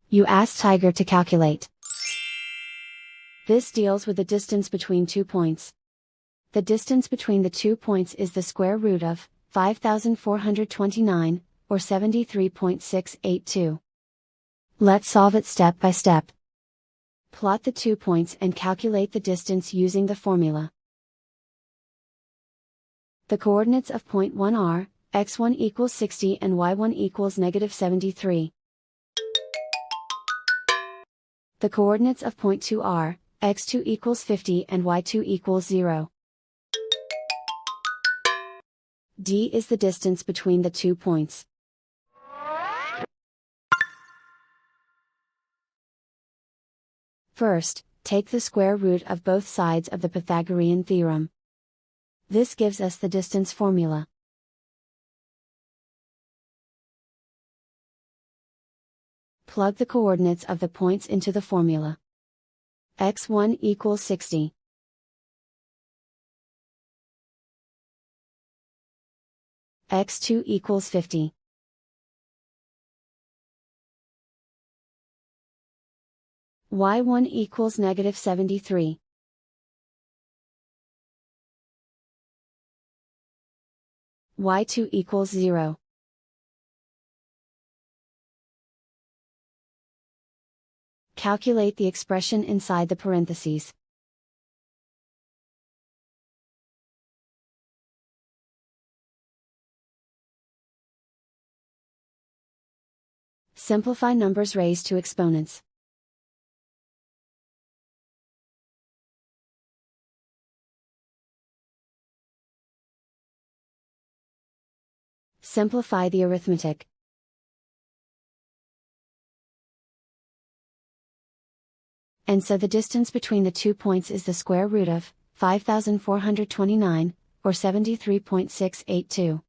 You ask Tiger to calculate. This deals with the distance between 2 points. The distance between the 2 points is the square root of 5,429, or 73.682. Let's solve it step by step. Plot the 2 points and calculate the distance using the formula. The coordinates of point 1 are, x1 equals 60 and y1 equals negative 73. The coordinates of point 2 are, x2 equals 50 and y2 equals 0. D is the distance between the 2 points. First, take the square root of both sides of the Pythagorean theorem. This gives us the distance formula. Plug the coordinates of the points into the formula. x1 equals 60. x2 equals 50. y1 equals negative 73. y2 equals 0. Calculate the expression inside the parentheses. Simplify numbers raised to exponents. Simplify the arithmetic. And so the distance between the 2 points is the square root of 5,429, or 73.682.